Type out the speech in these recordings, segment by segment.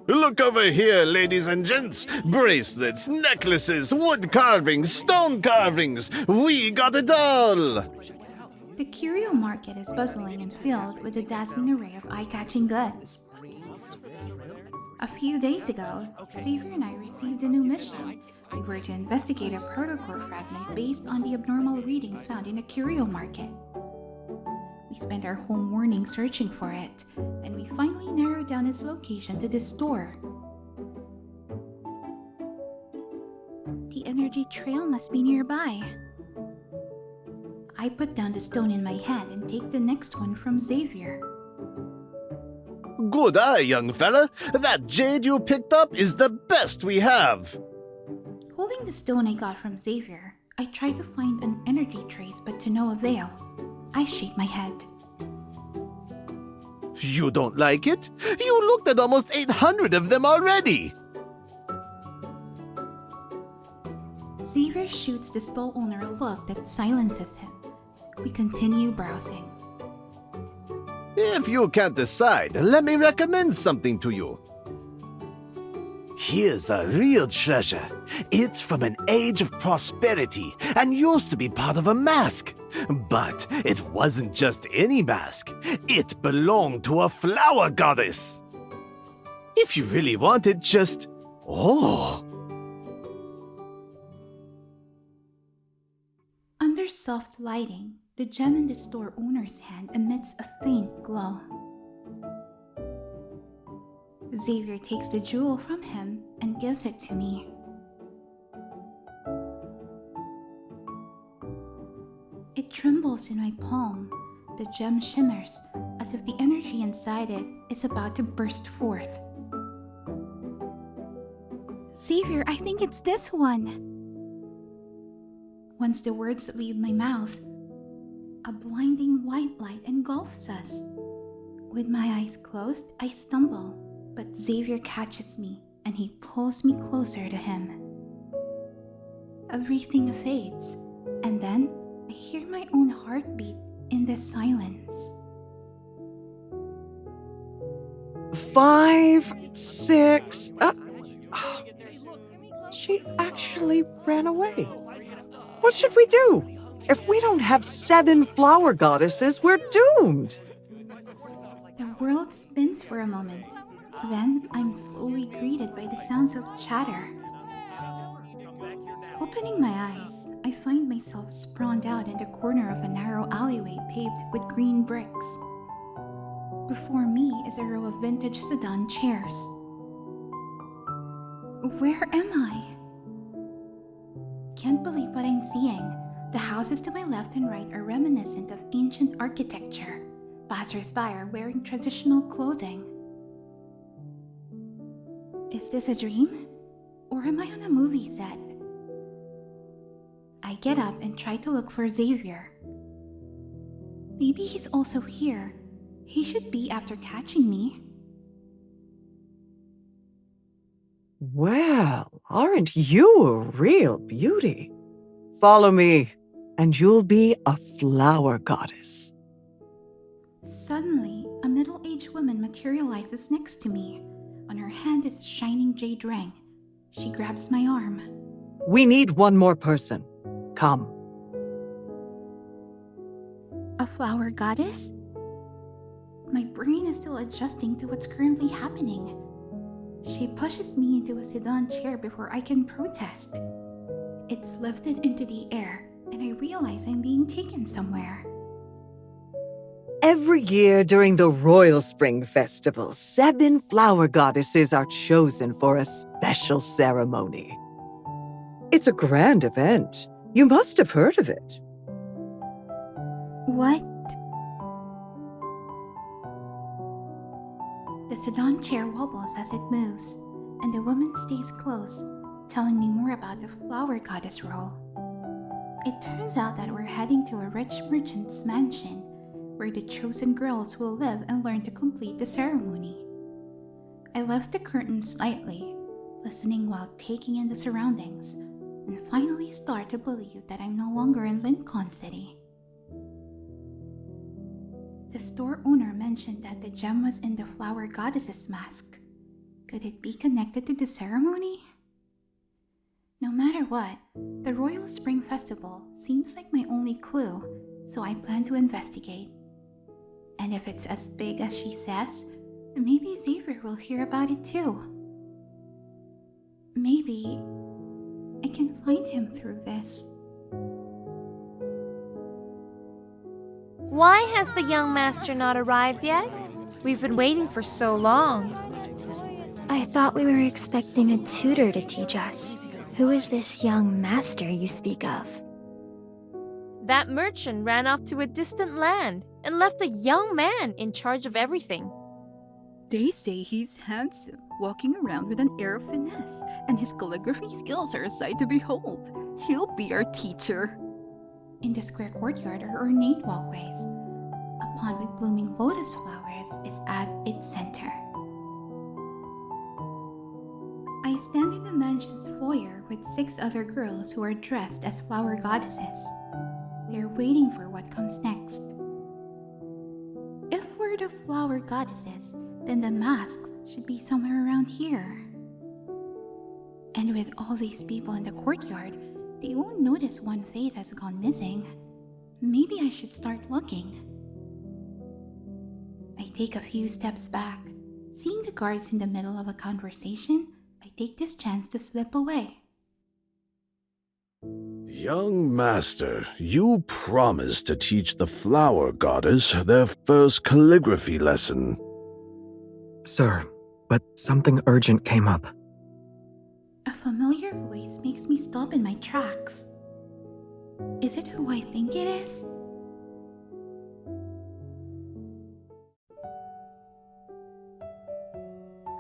Look over here, ladies and gents. Bracelets, necklaces, wood carvings, stone carvings. We got it all! The Curio Market is bustling and filled with a dazzling array of eye-catching goods. A few days ago, Xavier and I received a new mission. We were to investigate a Protocore fragment based on the abnormal readings found in a Curio Market. We spent our whole morning searching for it, and we finally narrowed down its location to this store. The energy trail must be nearby. I put down the stone in my hand and take the next one from Xavier. Good eye, young fella. That jade you picked up is the best we have. Holding the stone I got from Xavier, I tried to find an energy trace but to no avail. I shake my head. You don't like it? You looked at almost 800 of them already. Xavier shoots the stall owner a look that silences him. We continue browsing. If you can't decide, let me recommend something to you. Here's a real treasure. It's from an age of prosperity and used to be part of a mask. But it wasn't just any mask. It belonged to a flower goddess. If you really want it, just... Oh! Under soft lighting, the gem in the store owner's hand emits a faint glow. Xavier takes the jewel from him and gives it to me. It trembles in my palm. The gem shimmers as if the energy inside it is about to burst forth. Xavier, I think it's this one. Once the words leave my mouth, a blinding white light engulfs us. With my eyes closed, I stumble, but Xavier catches me and he pulls me closer to him. Everything fades, and then I hear my own heartbeat in the silence. 5, 6... She actually ran away. What should we do? If we don't have 7 flower goddesses, we're doomed. The world spins for a moment. Then I'm slowly greeted by the sounds of chatter. Opening my eyes, I find myself sprawled out in the corner of a narrow alleyway paved with green bricks. Before me is a row of vintage sedan chairs. Where am I? Can't believe what I'm seeing. The houses to my left and right are reminiscent of ancient architecture. Passers-by are wearing traditional clothing. Is this a dream? Or am I on a movie set? I get up and try to look for Xavier. Maybe he's also here. He should be after catching me. Well, aren't you a real beauty? Follow me, and you'll be a flower goddess. Suddenly, a middle-aged woman materializes next to me. On her hand is a shining jade ring. She grabs my arm. We need one more person. Come. A flower goddess? My brain is still adjusting to what's currently happening. She pushes me into a sedan chair before I can protest. It's lifted into the air, and I realize I'm being taken somewhere. Every year during the Royalspring Festival, 7 flower goddesses are chosen for a special ceremony. It's a grand event. You must have heard of it. What? The sedan chair wobbles as it moves, and the woman stays close, telling me more about the flower goddess role. It turns out that we're heading to a rich merchant's mansion, where the chosen girls will live and learn to complete the ceremony. I lift the curtain slightly, listening while taking in the surroundings, and finally start to believe that I'm no longer in Lincoln City. The store owner mentioned that the gem was in the flower goddess's mask. Could it be connected to the ceremony? No matter what, the Royalspring Festival seems like my only clue, so I plan to investigate. And if it's as big as she says, maybe Xavier will hear about it too. Maybe I can find him through this. Why has the young master not arrived yet? We've been waiting for so long. I thought we were expecting a tutor to teach us. Who is this young master you speak of? That merchant ran off to a distant land and left a young man in charge of everything. They say he's handsome, walking around with an air of finesse, and his calligraphy skills are a sight to behold. He'll be our teacher. In the square courtyard are ornate walkways. A pond with blooming lotus flowers is at its center. I stand in the mansion's foyer with 6 other girls who are dressed as flower goddesses. They're waiting for what comes next. If we're the flower goddesses, then the masks should be somewhere around here. And with all these people in the courtyard, they won't notice one face has gone missing. Maybe I should start looking. I take a few steps back. Seeing the guards in the middle of a conversation, I take this chance to slip away. Young master, you promised to teach the flower goddess their first calligraphy lesson. Sir, but something urgent came up. A familiar voice makes me stop in my tracks. Is it who I think it is?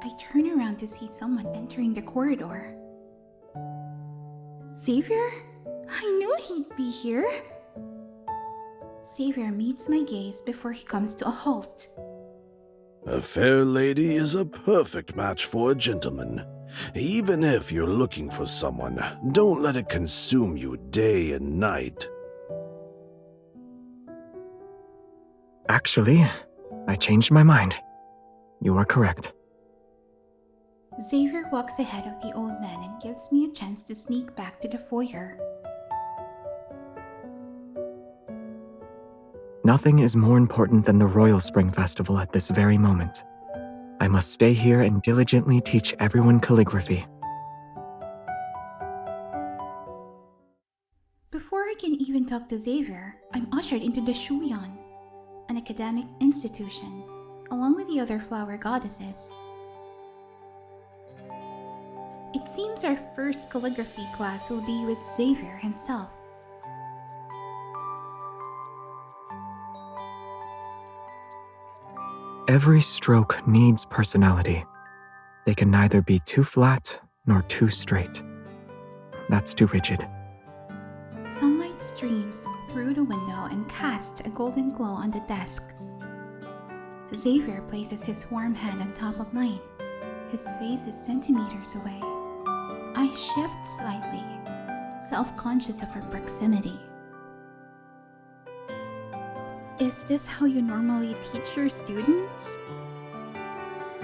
I turn around to see someone entering the corridor. Xavier? I knew he'd be here. Xavier meets my gaze before he comes to a halt. A fair lady is a perfect match for a gentleman. Even if you're looking for someone, don't let it consume you day and night. Actually, I changed my mind. You are correct. Xavier walks ahead of the old man and gives me a chance to sneak back to the foyer. Nothing is more important than the Royalspring Festival at this very moment. I must stay here and diligently teach everyone calligraphy. Before I can even talk to Xavier, I'm ushered into the Shuyan, an academic institution, along with the other flower goddesses. It seems our first calligraphy class will be with Xavier himself. Every stroke needs personality. They can neither be too flat nor too straight. That's too rigid. Sunlight streams through the window and casts a golden glow on the desk. Xavier places his warm hand on top of mine. His face is centimeters away. I shift slightly, self-conscious of our proximity. Is this how you normally teach your students?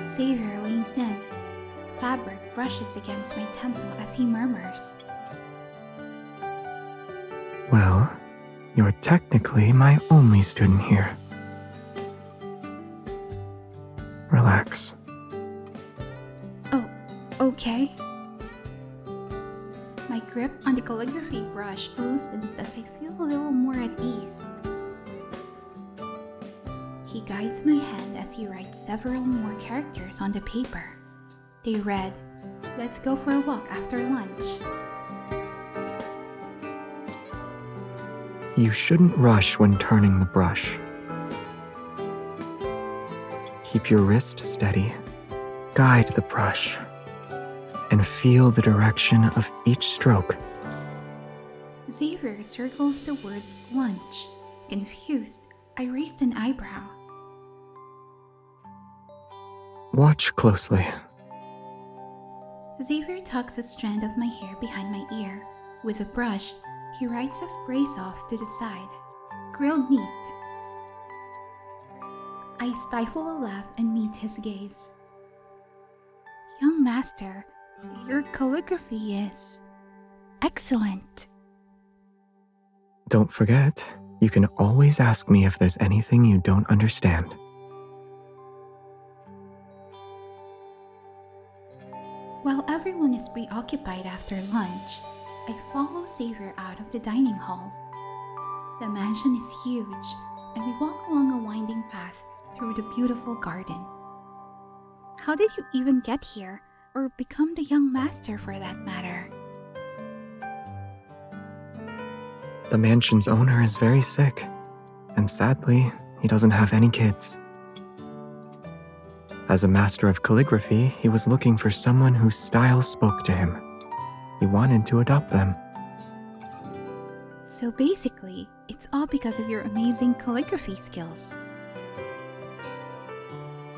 Xavier leans in. Fabric brushes against my temple as he murmurs. Well, you're technically my only student here. Relax. Oh, okay. My grip on the calligraphy brush loosens as I feel a little more at ease. He guides my hand as he writes several more characters on the paper. They read, "Let's go for a walk after lunch." You shouldn't rush when turning the brush. Keep your wrist steady, guide the brush, and feel the direction of each stroke. Xavier circles the word lunch. Confused, I raised an eyebrow. Watch closely. Xavier tucks a strand of my hair behind my ear. With a brush, he writes a phrase off to the side. Grilled meat. I stifle a laugh and meet his gaze. young master, your calligraphy is excellent. Don't forget, you can always ask me if there's anything you don't understand. While everyone is preoccupied after lunch, I follow Xavier out of the dining hall. The mansion is huge, and we walk along a winding path through the beautiful garden. How did you even get here, or become the young master for that matter? The mansion's owner is very sick, and sadly, he doesn't have any kids. As a master of calligraphy, he was looking for someone whose style spoke to him. He wanted to adopt them. So basically, it's all because of your amazing calligraphy skills.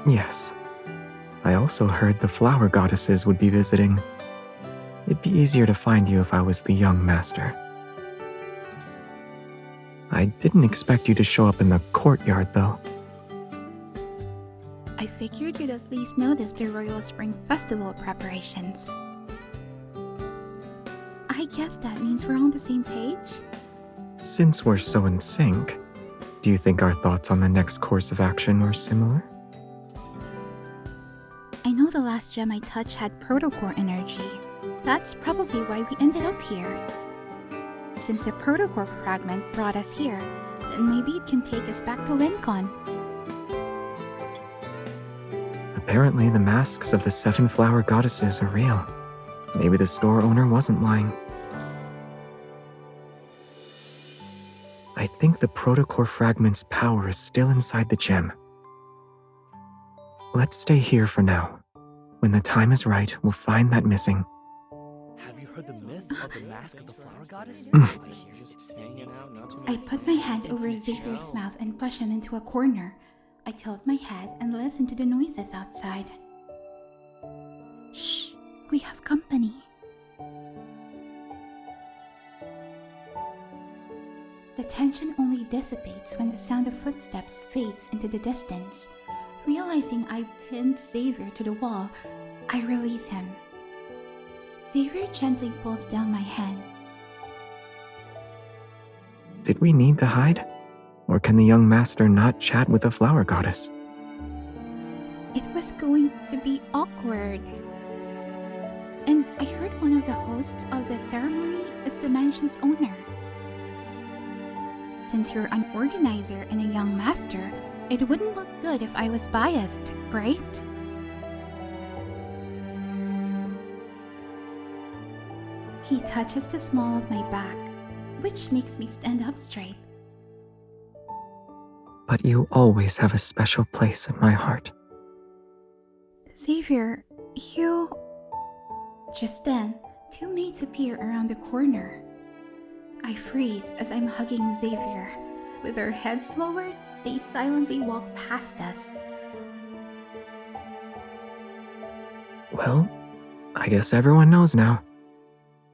Yes. I also heard the flower goddesses would be visiting. It'd be easier to find you if I was the young master. I didn't expect you to show up in the courtyard, though. I figured you'd at least notice the Royalspring Festival preparations. I guess that means we're on the same page? Since we're so in sync, do you think our thoughts on the next course of action were similar? I know the last gem I touched had Protocore energy. That's probably why we ended up here. Since the Protocore fragment brought us here, then maybe it can take us back to Lincon. Apparently, the masks of the 7 flower goddesses are real. Maybe the store owner wasn't lying. I think the Protocore fragment's power is still inside the gem. Let's stay here for now. When the time is right, we'll find that missing. Have you heard the myth of the mask of the flower goddess? I put my hand over Xavier's mouth and push him into a corner. I tilt my head and listen to the noises outside. Shh, we have company. The tension only dissipates when the sound of footsteps fades into the distance. Realizing I pinned Xavier to the wall, I release him. Xavier gently pulls down my hand. Did we need to hide? Or can the young master not chat with the flower goddess? It was going to be awkward. And I heard one of the hosts of the ceremony is the mansion's owner. Since you're an organizer and a young master, it wouldn't look good if I was biased, right? He touches the small of my back, which makes me stand up straight. But you always have a special place in my heart. Xavier, you... Just then, 2 maids appear around the corner. I freeze as I'm hugging Xavier. With their heads lowered, they silently walk past us. Well, I guess everyone knows now.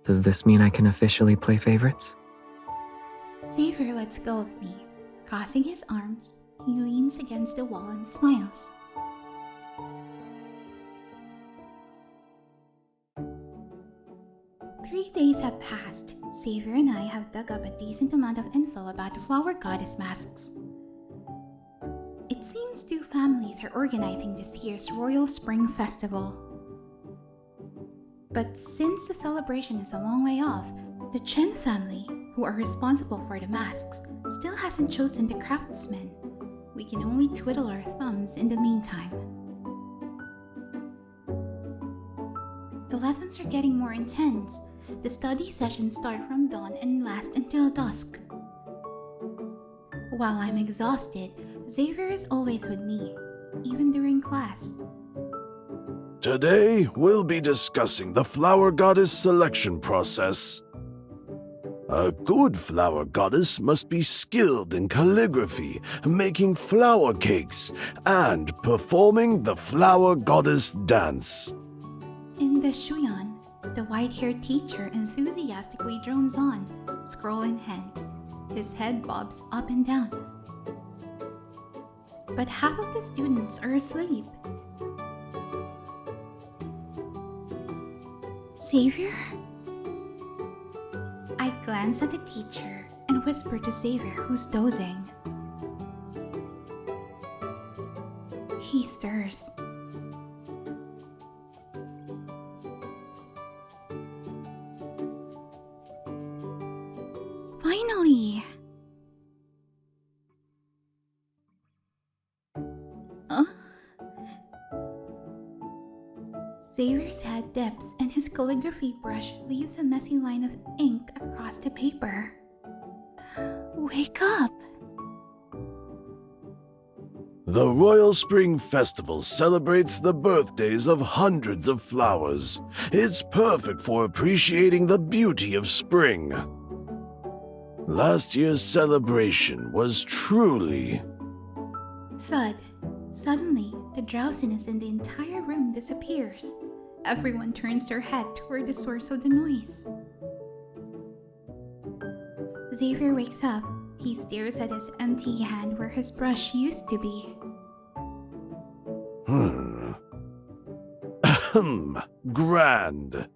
Does this mean I can officially play favorites? Xavier lets go of me. Crossing his arms, he leans against the wall and smiles. Three days have passed. Xavier and I have dug up a decent amount of info about the flower goddess masks. It seems 2 families are organizing this year's Royalspring Festival. But since the celebration is a long way off, the Chen family, who are responsible for the masks, still hasn't chosen the craftsmen. We can only twiddle our thumbs in the meantime. The lessons are getting more intense. The study sessions start from dawn and last until dusk. While I'm exhausted, Xavier is always with me, even during class. Today, we'll be discussing the flower goddess selection process. A good flower goddess must be skilled in calligraphy, making flower cakes, and performing the flower goddess dance. In the Shuyan, the white-haired teacher enthusiastically drones on, scroll in hand. His head bobs up and down. But half of the students are asleep. Xavier? I glance at the teacher and whisper to Xavier, who's dozing. He stirs. Finally! Xavier's head dips and his calligraphy brush leaves a messy line of ink across the paper. Wake up! The Royalspring Festival celebrates the birthdays of hundreds of flowers. It's perfect for appreciating the beauty of spring. Last year's celebration was truly... Thud. Suddenly, the drowsiness in the entire room disappears. Everyone turns their head toward the source of the noise. Xavier wakes up. He stares at his empty hand where his brush used to be. Grand.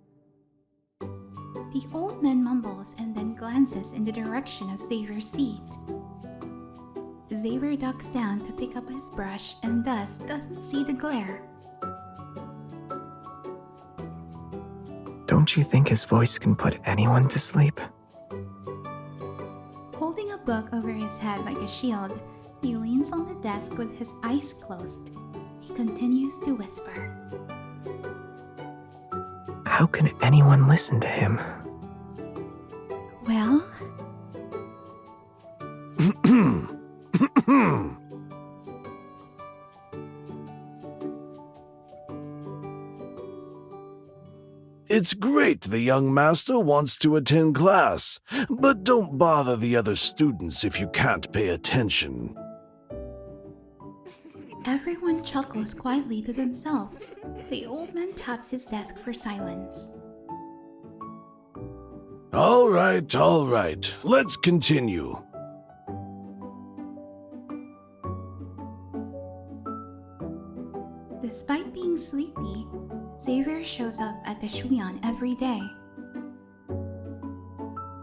The old man mumbles and then glances in the direction of Xavier's seat. Xavier ducks down to pick up his brush and thus doesn't see the glare. Don't you think his voice can put anyone to sleep? Holding a book over his head like a shield, he leans on the desk with his eyes closed. He continues to whisper. How can anyone listen to him? Well? It's great the young master wants to attend class, but don't bother the other students if you can't pay attention. Everyone chuckles quietly to themselves. The old man taps his desk for silence. All right. Let's continue. Despite being sleepy, Xavier shows up at the Shuyan every day.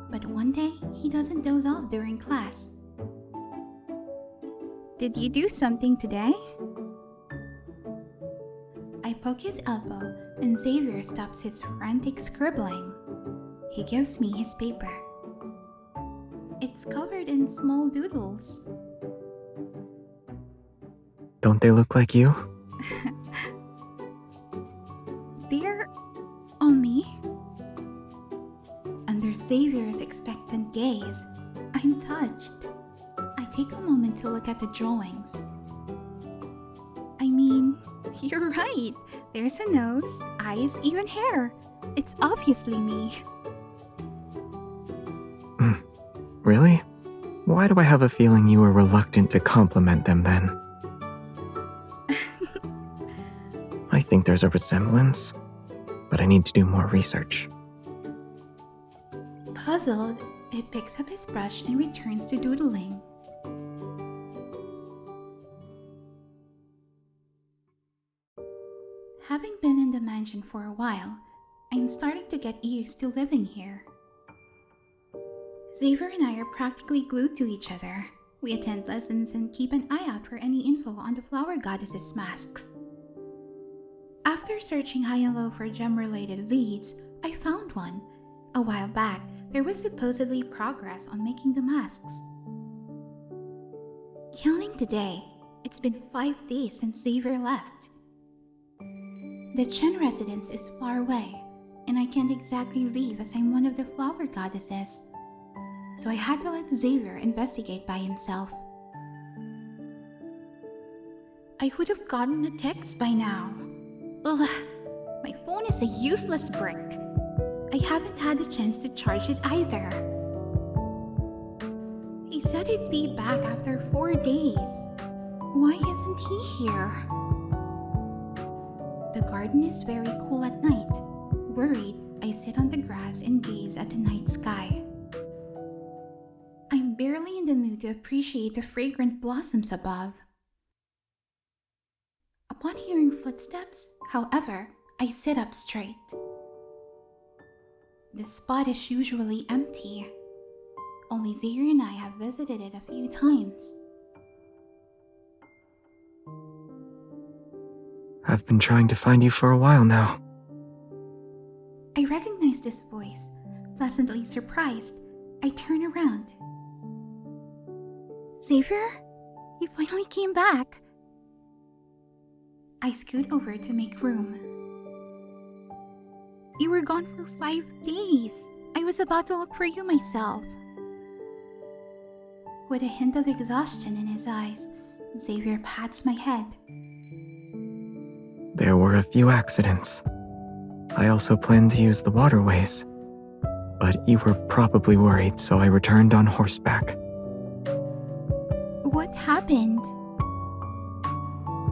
But one day, he doesn't doze off during class. Did you do something today? I poke his elbow and Xavier stops his frantic scribbling. He gives me his paper. It's covered in small doodles. Don't they look like you? They're on me. Under Xavier's expectant gaze, I'm touched. I take a moment to look at the drawings. I mean, you're right. There's a nose, eyes, even hair. It's obviously me. Really? Why do I have a feeling you were reluctant to compliment them then? I think there's a resemblance, but I need to do more research. Puzzled, it picks up his brush and returns to doodling. Having been in the mansion for a while, I'm starting to get used to living here. Xavier and I are practically glued to each other. We attend lessons and keep an eye out for any info on the flower goddess's masks. After searching high and low for gem-related leads, I found one. A while back, there was supposedly progress on making the masks. Counting today, it's been 5 days since Xavier left. The Chen residence is far away, and I can't exactly leave as I'm one of the flower goddesses. So I had to let Xavier investigate by himself. I would have gotten a text by now. Ugh, my phone is a useless brick. I haven't had a chance to charge it either. He said he'd be back after 4 days. Why isn't he here? The garden is very cool at night. Worried, I sit on the grass and gaze at the night sky. I'm barely in the mood to appreciate the fragrant blossoms above. Upon hearing footsteps, however, I sit up straight. The spot is usually empty. Only Xavier and I have visited it a few times. I've been trying to find you for a while now. I recognize this voice. Pleasantly surprised, I turn around. Xavier? You finally came back. I scoot over to make room. You were gone for 5 days. I was about to look for you myself. With a hint of exhaustion in his eyes, Xavier pats my head. There were a few accidents. I also planned to use the waterways. But you were probably worried, so I returned on horseback. What happened?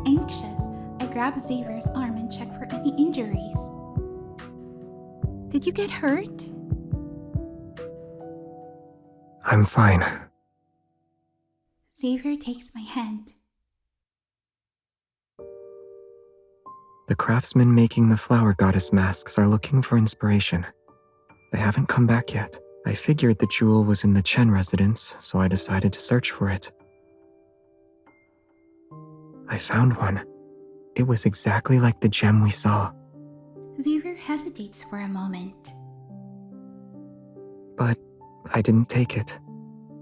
Anxious, I grab Xavier's arm and check for any injuries. Did you get hurt? I'm fine. Xavier takes my hand. The craftsmen making the flower goddess masks are looking for inspiration. They haven't come back yet. I figured the jewel was in the Chen residence, so I decided to search for it. I found one. It was exactly like the gem we saw. Xavier hesitates for a moment. But I didn't take it.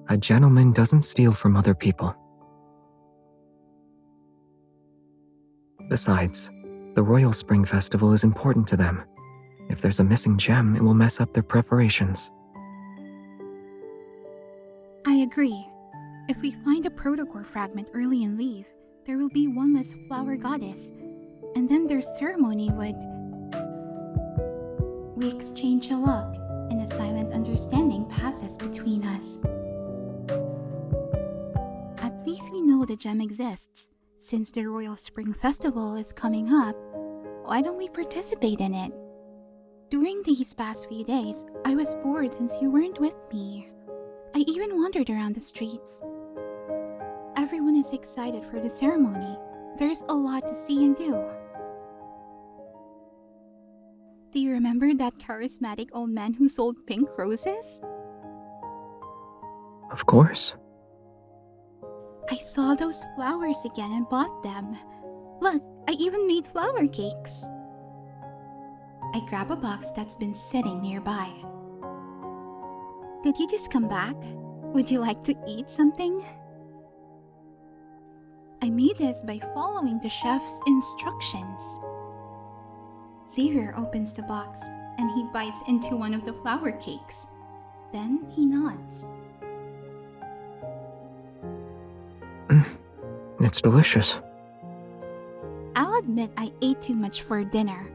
A gentleman doesn't steal from other people. Besides, the Royalspring Festival is important to them. If there's a missing gem, it will mess up their preparations. I agree. If we find a Protocore fragment early and leave, there will be one less flower goddess, and then their ceremony would... We exchange a look, and a silent understanding passes between us. At least we know the gem exists. Since the Royalspring Festival is coming up, why don't we participate in it? During these past few days, I was bored since you weren't with me. I even wandered around the streets. Everyone is excited for the ceremony. There's a lot to see and do. Do you remember that charismatic old man who sold pink roses? Of course. I saw those flowers again and bought them. Look, I even made flower cakes. I grab a box that's been sitting nearby. Did you just come back? Would you like to eat something? I made this by following the chef's instructions. Xavier opens the box and he bites into one of the flower cakes. Then he nods. It's delicious. I'll admit I ate too much for dinner.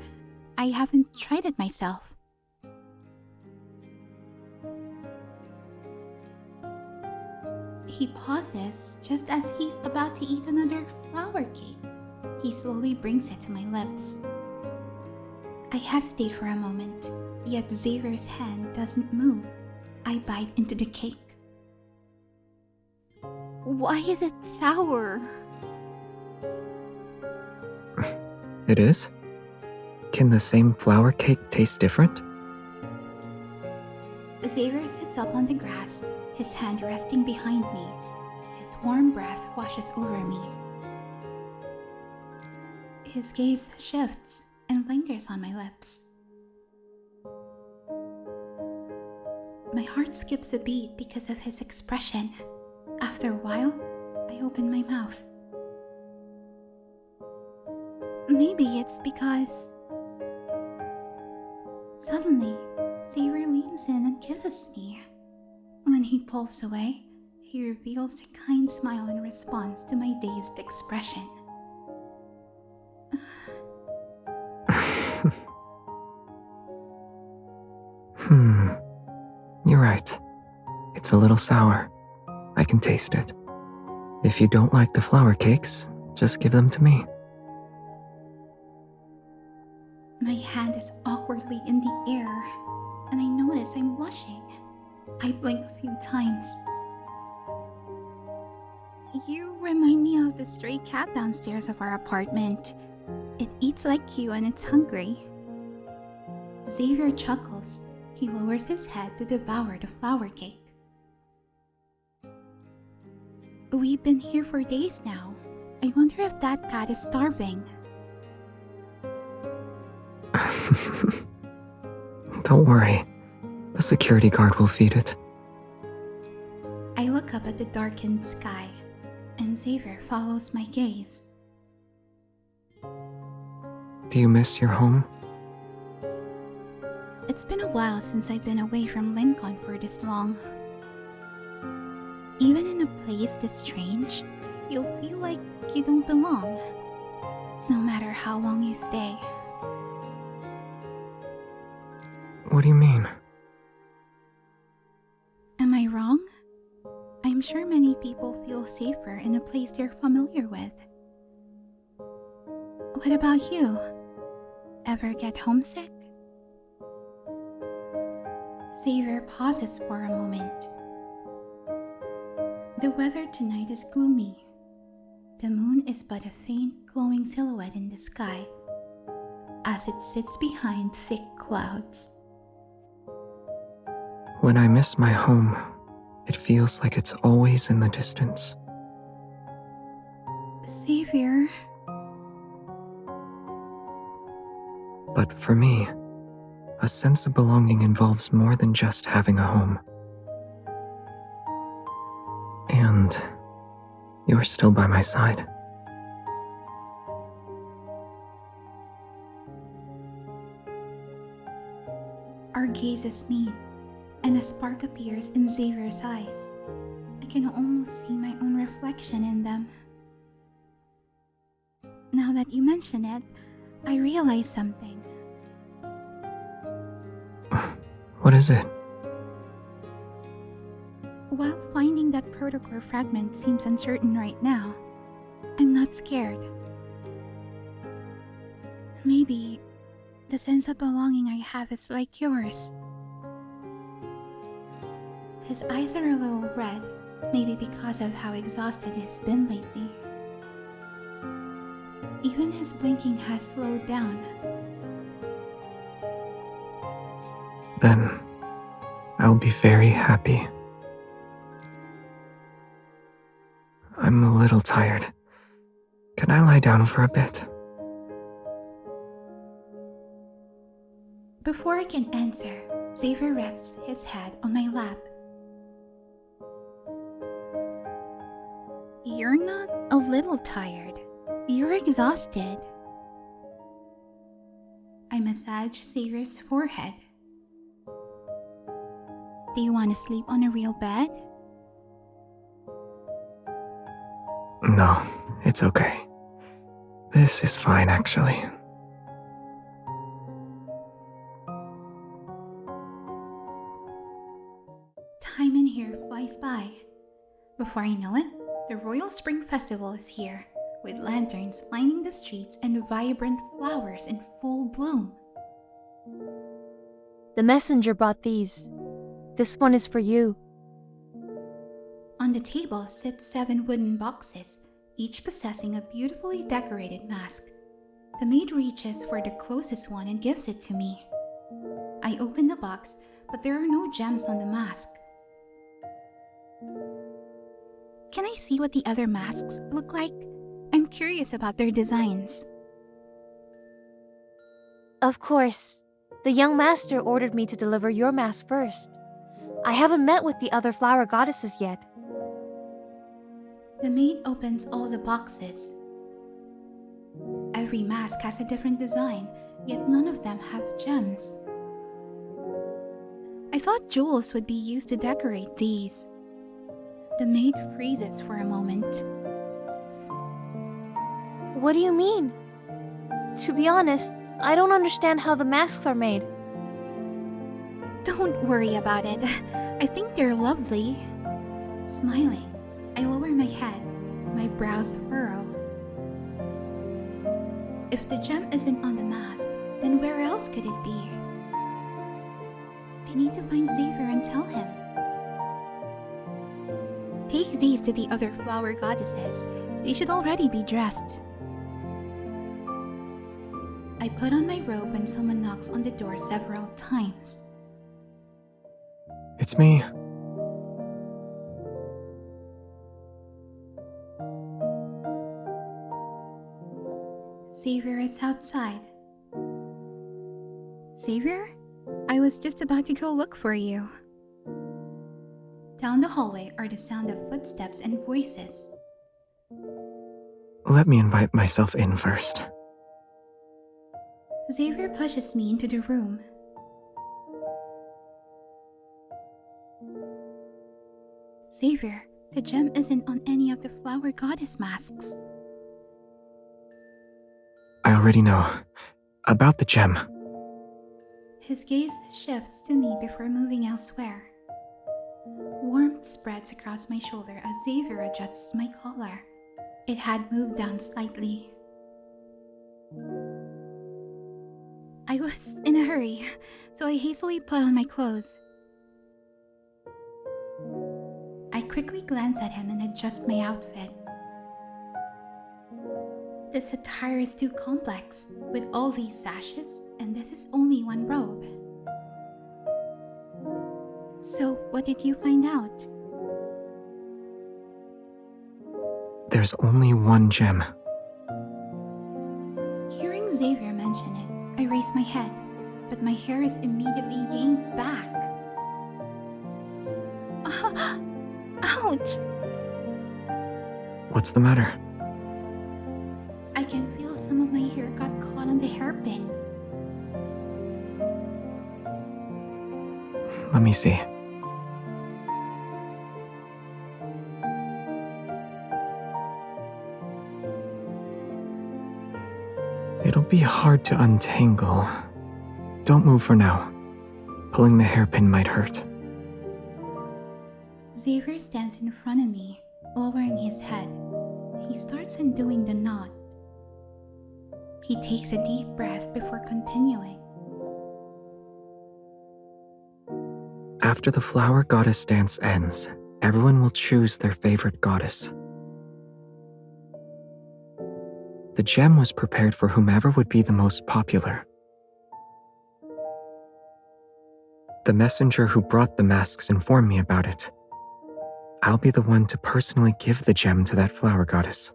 I haven't tried it myself. He pauses just as he's about to eat another flower cake. He slowly brings it to my lips. I hesitate for a moment, yet Xavier's hand doesn't move. I bite into the cake. Why is it sour? It is? Can the same flower cake taste different? Xavier sits up on the grass, his hand resting behind me. His warm breath washes over me. His gaze shifts and lingers on my lips. My heart skips a beat because of his expression. After a while, I open my mouth. Maybe it's because... Suddenly, Xavier leans in and kisses me. When he pulls away, he reveals a kind smile in response to my dazed expression. You're right. It's a little sour. I can taste it. If you don't like the flower cakes, just give them to me. My hand is awkwardly in the air, and I notice I'm blushing. I blink a few times. You remind me of the stray cat downstairs of our apartment. It eats like you and it's hungry. Xavier chuckles. He lowers his head to devour the flower cake. We've been here for days now. I wonder if that cat is starving. Don't worry. The security guard will feed it. I look up at the darkened sky, and Xavier follows my gaze. Do you miss your home? It's been a while since I've been away from Lincoln for this long. Even in a place this strange, you'll feel like you don't belong, no matter how long you stay. What do you mean? Am I wrong? I'm sure many people feel safer in a place they're familiar with. What about you? Ever get homesick? Xavier pauses for a moment. The weather tonight is gloomy. The moon is but a faint glowing silhouette in the sky as it sits behind thick clouds. When I miss my home, it feels like it's always in the distance. Xavier. But for me, a sense of belonging involves more than just having a home. And you're still by my side. Our gazes meet, and a spark appears in Xavier's eyes. I can almost see my own reflection in them. Now that you mention it, I realize something. What is it? While finding that Protocore fragment seems uncertain right now, I'm not scared. Maybe the sense of belonging I have is like yours. His eyes are a little red, maybe because of how exhausted he's been lately. Even his blinking has slowed down. Then I'll be very happy. I'm a little tired. Can I lie down for a bit? Before I can answer, Xavier rests his head on my lap. You're not a little tired. You're exhausted. I massage Xavier's forehead. Do you want to sleep on a real bed? No, it's okay. This is fine, actually. Time in here flies by. Before I know it, the Royalspring Festival is here, with lanterns lining the streets and vibrant flowers in full bloom. The messenger brought these. This one is for you. On the table sit 7 wooden boxes, each possessing a beautifully decorated mask. The maid reaches for the closest one and gives it to me. I open the box, but there are no gems on the mask. Can I see what the other masks look like? I'm curious about their designs. Of course. The young master ordered me to deliver your mask first. I haven't met with the other flower goddesses yet. The maid opens all the boxes. Every mask has a different design, yet none of them have gems. I thought jewels would be used to decorate these. The maid freezes for a moment. What do you mean? To be honest, I don't understand how the masks are made. Don't worry about it. I think they're lovely. Smiling, I lower my head, my brows furrow. If the gem isn't on the mask, then where else could it be? I need to find Xavier and tell him. Take these to the other flower goddesses. They should already be dressed. I put on my robe when someone knocks on the door several times. It's me. Xavier is outside. Xavier? I was just about to go look for you. Down the hallway are the sound of footsteps and voices. Let me invite myself in first. Xavier pushes me into the room. Xavier, the gem isn't on any of the flower goddess masks. I already know. About the gem. His gaze shifts to me before moving elsewhere. Warmth spreads across my shoulder as Xavier adjusts my collar. It had moved down slightly. I was in a hurry, so I hastily put on my clothes. I quickly glance at him and adjust my outfit. This attire is too complex, with all these sashes, and this is only one robe. So, what did you find out? There's only one gem. Hearing Xavier mention it, I raise my head, but my hair is immediately yanked back. Ouch! What's the matter? I can feel some of my hair got caught on the hairpin. Let me see. It'll be hard to untangle. Don't move for now. Pulling the hairpin might hurt. Xavier stands in front of me, lowering his head. He starts undoing the knot. He takes a deep breath before continuing. After the flower goddess dance ends, everyone will choose their favorite goddess. The gem was prepared for whomever would be the most popular. The messenger who brought the masks informed me about it. I'll be the one to personally give the gem to that flower goddess.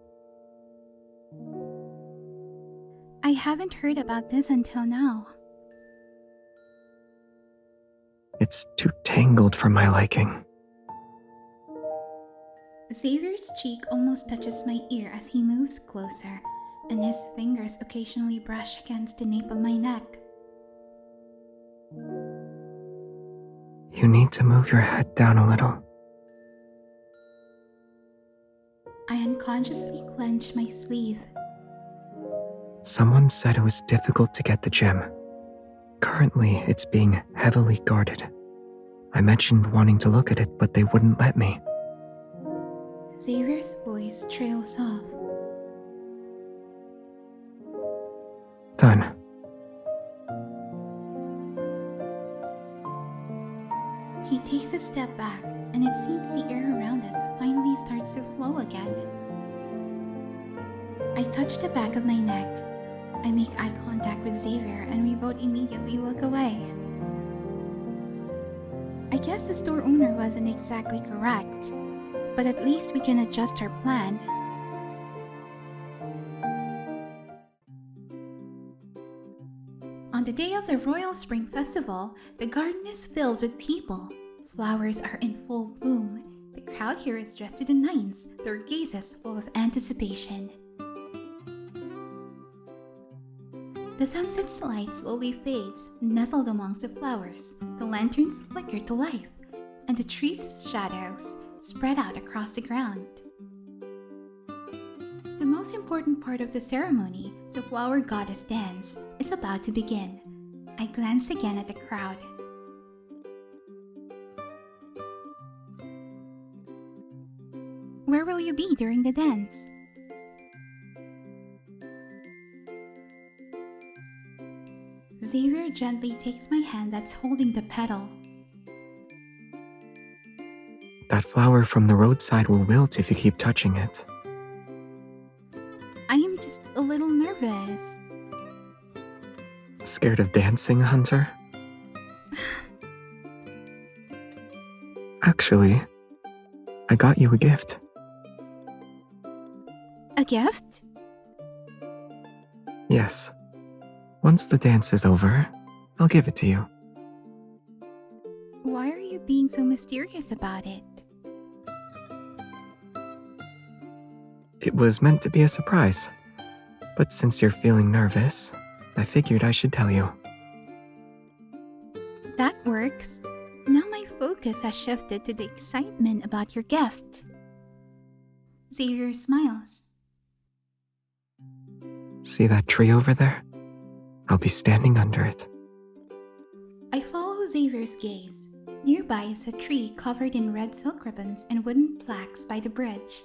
I haven't heard about this until now. It's too tangled for my liking. Xavier's cheek almost touches my ear as he moves closer, and his fingers occasionally brush against the nape of my neck. You need to move your head down a little. I unconsciously clench my sleeve. Someone said it was difficult to get the gem. Currently, it's being heavily guarded. I mentioned wanting to look at it, but they wouldn't let me. Xavier's voice trails off. Done. He takes a step back, and it seems the air around us finally starts to flow again. I touch the back of my neck. I make eye contact with Xavier, and we both immediately look away. I guess the store owner wasn't exactly correct, but at least we can adjust our plan. On the day of the Royalspring Festival, the garden is filled with people. Flowers are in full bloom. The crowd here is dressed to the nines, their gazes full of anticipation. The sunset's light slowly fades, nestled amongst the flowers. The lanterns flicker to life, and the trees' shadows spread out across the ground. The most important part of the ceremony, the flower goddess dance, is about to begin. I glance again at the crowd. Where will you be during the dance? Xavier gently takes my hand that's holding the petal. That flower from the roadside will wilt if you keep touching it. I am just a little nervous. Scared of dancing, Hunter? Actually, I got you a gift. A gift? Yes. Once the dance is over, I'll give it to you. Why are you being so mysterious about it? It was meant to be a surprise, but since you're feeling nervous, I figured I should tell you. That works. Now my focus has shifted to the excitement about your gift. Xavier smiles. See that tree over there? I'll be standing under it. I follow Xavier's gaze. Nearby is a tree covered in red silk ribbons and wooden plaques by the bridge.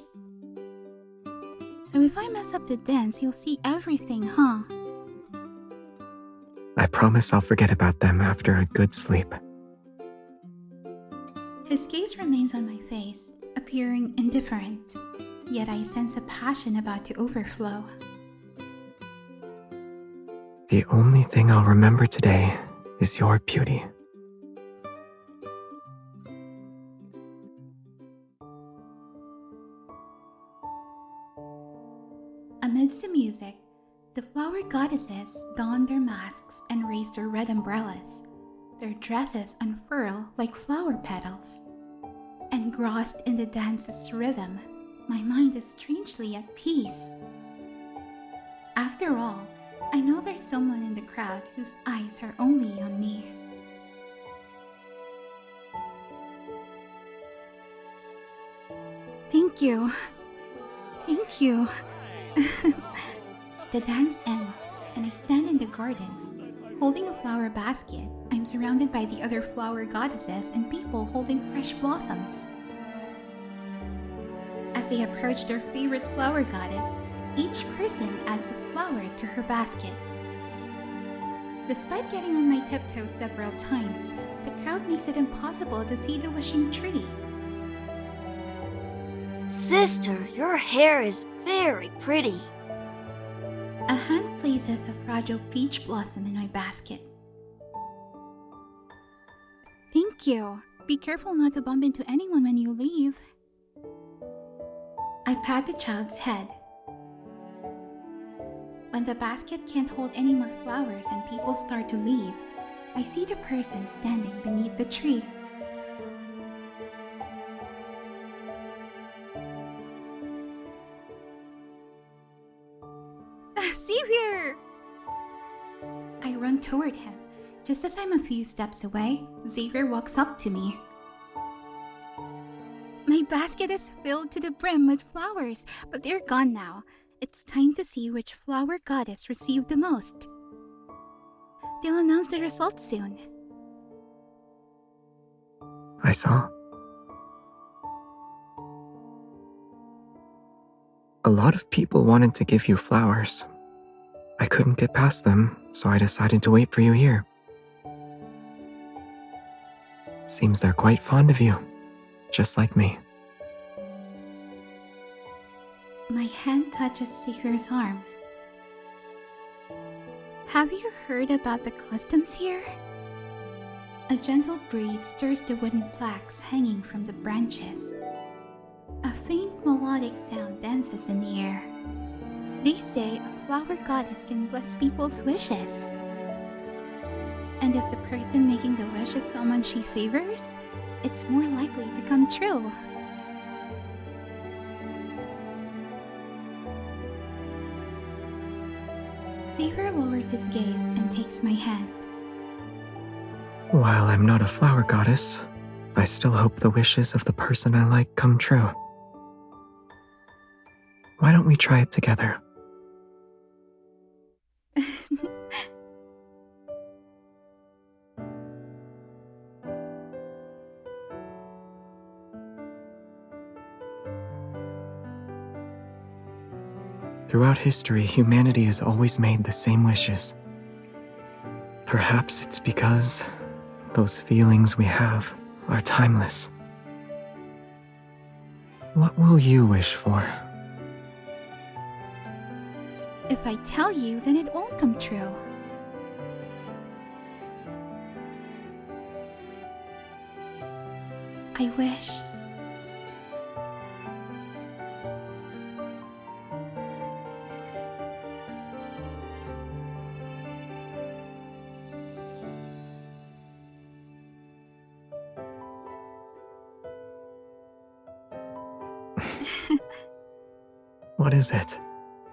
So if I mess up the dance, you'll see everything, huh? I promise I'll forget about them after a good sleep. His gaze remains on my face, appearing indifferent. Yet I sense a passion about to overflow. The only thing I'll remember today is your beauty. Amidst the music, the flower goddesses don their masks and raise their red umbrellas. Their dresses unfurl like flower petals. Engrossed in the dance's rhythm, my mind is strangely at peace. After all, I know there's someone in the crowd whose eyes are only on me. Thank you. Thank you. The dance ends, and I stand in the garden. Holding a flower basket, I'm surrounded by the other flower goddesses and people holding fresh blossoms. As they approach their favorite flower goddess, each person adds a flower to her basket. Despite getting on my tiptoes several times, the crowd makes it impossible to see the wishing tree. Sister, your hair is very pretty. A hand places a fragile peach blossom in my basket. Thank you. Be careful not to bump into anyone when you leave. I pat the child's head. When the basket can't hold any more flowers and people start to leave, I see the person standing beneath the tree. Xavier! I run toward him. Just as I'm a few steps away, Xavier walks up to me. My basket is filled to the brim with flowers, but they're gone now. It's time to see which flower goddess received the most. They'll announce the results soon. I saw. A lot of people wanted to give you flowers. I couldn't get past them, so I decided to wait for you here. Seems they're quite fond of you, just like me. My hand touches Xavier's arm. Have you heard about the customs here? A gentle breeze stirs the wooden plaques hanging from the branches. A faint melodic sound dances in the air. They say a flower goddess can bless people's wishes. And if the person making the wish is someone she favors, it's more likely to come true. Xavier lowers his gaze and takes my hand. While I'm not a flower goddess, I still hope the wishes of the person I like come true. Why don't we try it together? Throughout history, humanity has always made the same wishes. Perhaps it's because those feelings we have are timeless. What will you wish for? If I tell you, then it won't come true. I wish... What is it?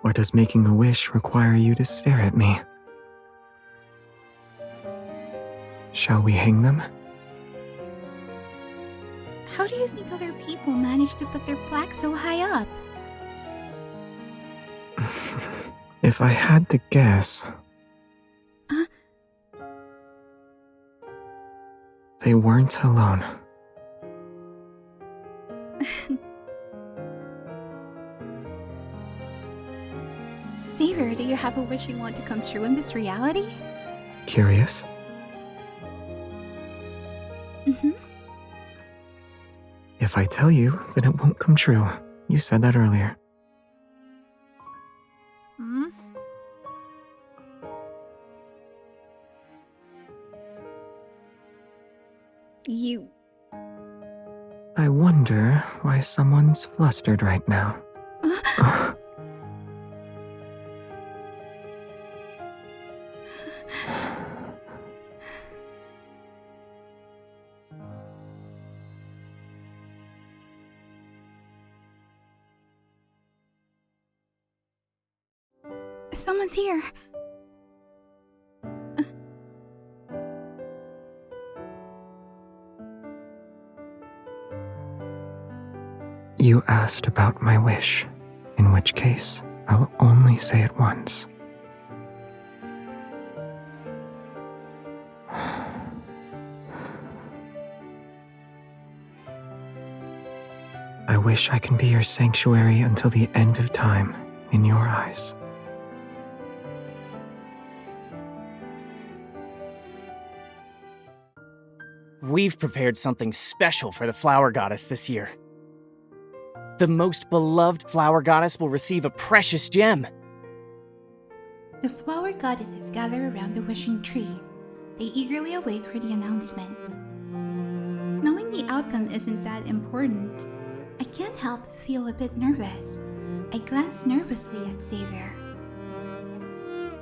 Or does making a wish require you to stare at me? Shall we hang them? How do you think other people manage to put their plaque so high up? If I had to guess... They weren't alone. Xavier, do you have a wish you want to come true in this reality? Curious? Mm-hmm. If I tell you, then it won't come true. You said that earlier. Hmm? You... I wonder why someone's flustered right now. Someone's here. You asked about my wish, in which case I'll only say it once. I wish I can be your sanctuary until the end of time in your eyes. We've prepared something special for the Flower Goddess this year. The most beloved Flower Goddess will receive a precious gem. The flower goddesses gather around the wishing tree. They eagerly await for the announcement. Knowing the outcome isn't that important, I can't help but feel a bit nervous. I glance nervously at Xavier.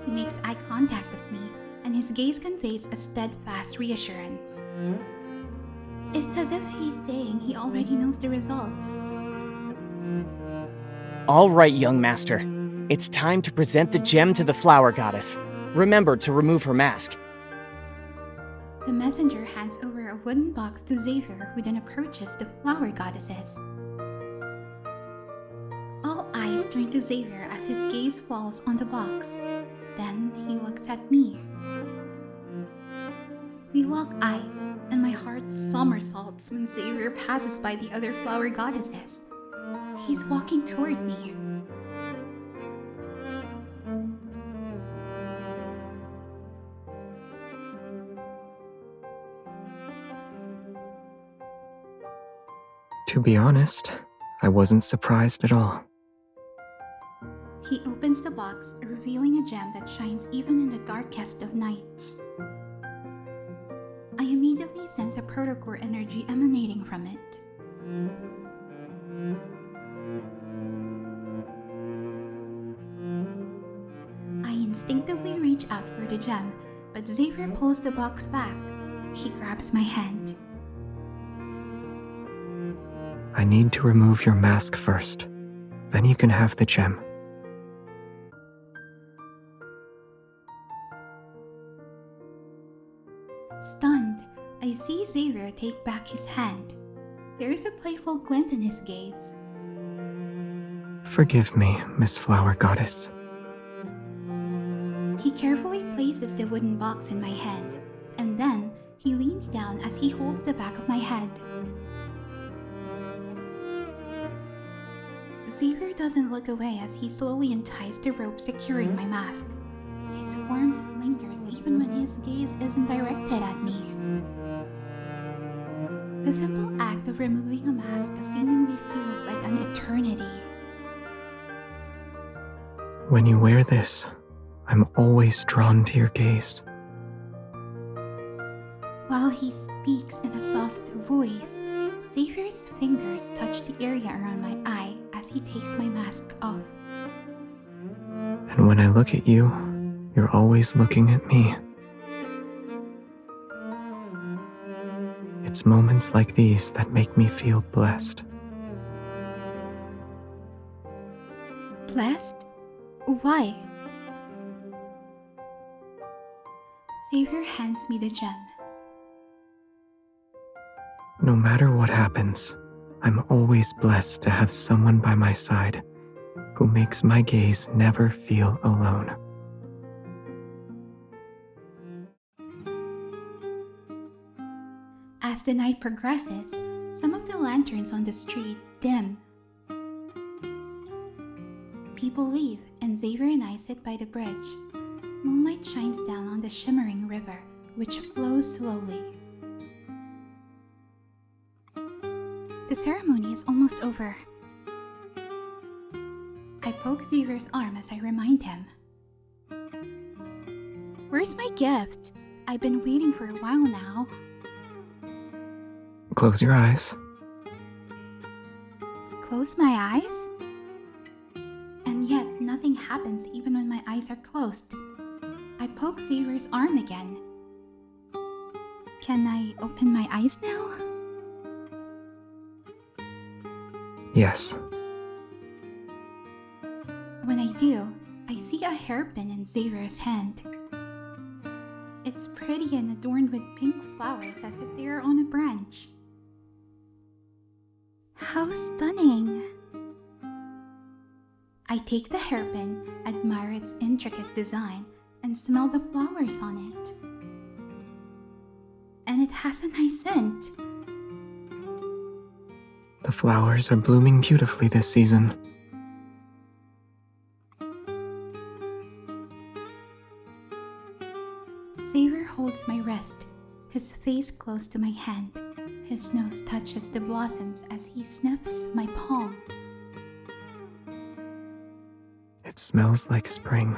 He makes eye contact with me, and his gaze conveys a steadfast reassurance. It's as if he's saying he already knows the results. All right, young master. It's time to present the gem to the Flower Goddess. Remember to remove her mask. The messenger hands over a wooden box to Xavier, who then approaches the flower goddesses. All eyes turn to Xavier as his gaze falls on the box. Then he looks at me. We lock eyes, and my heart somersaults when Xavier passes by the other flower goddesses. He's walking toward me. To be honest, I wasn't surprised at all. He opens the box, revealing a gem that shines even in the darkest of nights. I immediately sense a Protocore energy emanating from it. I instinctively reach out for the gem, but Xavier pulls the box back. He grabs my hand. I need to remove your mask first. Then you can have the gem. Stunned, I see Xavier take back his hand. There is a playful glint in his gaze. Forgive me, Miss Flower Goddess. He carefully places the wooden box in my hand, and then he leans down as he holds the back of my head. Xavier doesn't look away as he slowly unties the rope securing my mask. His warmth lingers even when his gaze isn't directed at me. The simple act of removing a mask seemingly feels like an eternity. When you wear this, I'm always drawn to your gaze. While he speaks in a soft voice, Xavier's fingers touch the area around my eye as he takes my mask off. And when I look at you, you're always looking at me. It's moments like these that make me feel blessed. Blessed? Why? Xavier hands me the gem. No matter what happens, I'm always blessed to have someone by my side who makes my gaze never feel alone. As the night progresses, some of the lanterns on the street dim. People leave, and Xavier and I sit by the bridge. Moonlight shines down on the shimmering river, which flows slowly. The ceremony is almost over. I poke Xavier's arm as I remind him. Where's my gift? I've been waiting for a while now. Close your eyes. Close my eyes? And yet nothing happens even when my eyes are closed. I poke Xavier's arm again. Can I open my eyes now? Yes. When I do, I see a hairpin in Xavier's hand. It's pretty and adorned with pink flowers as if they are on a branch. How stunning! I take the hairpin, admire its intricate design, and smell the flowers on it. And it has a nice scent. The flowers are blooming beautifully this season. Xavier holds my wrist, his face close to my hand. His nose touches the blossoms as he sniffs my palm. It smells like spring.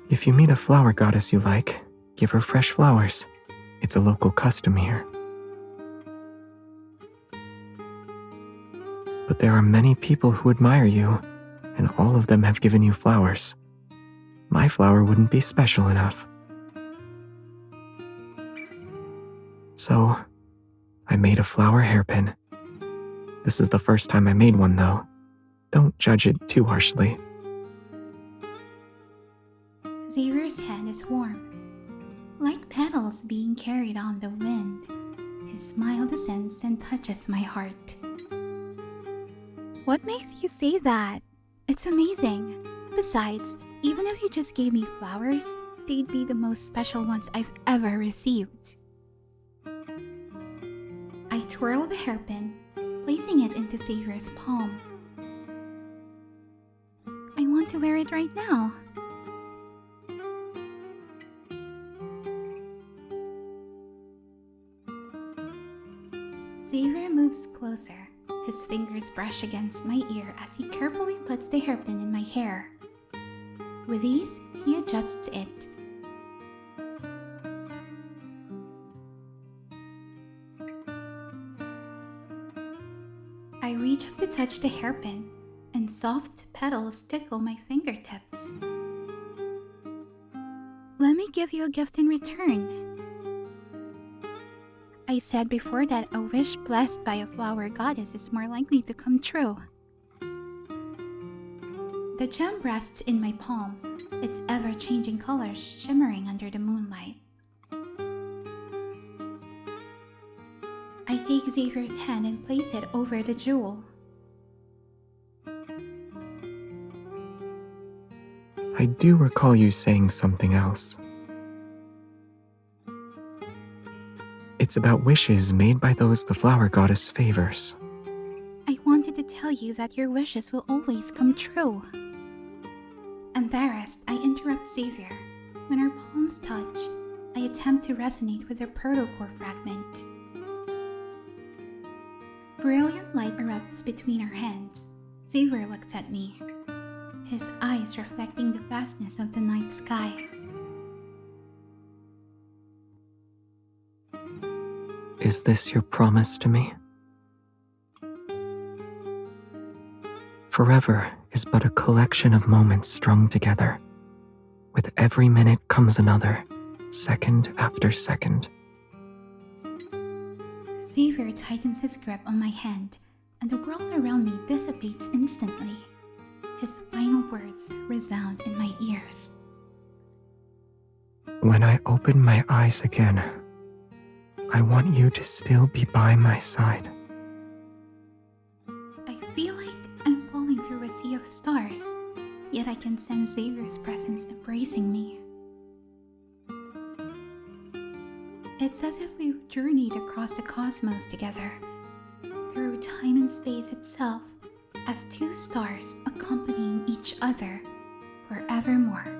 If you meet a flower goddess you like, give her fresh flowers. It's a local custom here. But there are many people who admire you, and all of them have given you flowers. My flower wouldn't be special enough. So, I made a flower hairpin. This is the first time I made one, though. Don't judge it too harshly. Xavier's hand is warm, like petals being carried on the wind. His smile descends and touches my heart. What makes you say that? It's amazing. Besides, even if you just gave me flowers, they'd be the most special ones I've ever received. I twirl the hairpin, placing it into Xavier's palm. I want to wear it right now. Xavier moves closer. His fingers brush against my ear as he carefully puts the hairpin in my hair. With ease, he adjusts it. I reach up to touch the hairpin, and soft petals tickle my fingertips. Let me give you a gift in return. I said before that a wish blessed by a flower goddess is more likely to come true. The gem rests in my palm, its ever-changing colors shimmering under the moonlight. I take Xavier's hand and place it over the jewel. I do recall you saying something else. It's about wishes made by those the flower goddess favors. I wanted to tell you that your wishes will always come true. Embarrassed, I interrupt Xavier. When our palms touch, I attempt to resonate with the Protocore fragment. Brilliant light erupts between our hands. Xavier looks at me, his eyes reflecting the vastness of the night sky. Is this your promise to me? Forever is but a collection of moments strung together. With every minute comes another, second after second. Xavier tightens his grip on my hand, and the world around me dissipates instantly. His final words resound in my ears. When I open my eyes again, I want you to still be by my side. I feel like I'm falling through a sea of stars, yet I can sense Xavier's presence embracing me. It's as if we've journeyed across the cosmos together, through time and space itself, as two stars accompanying each other forevermore.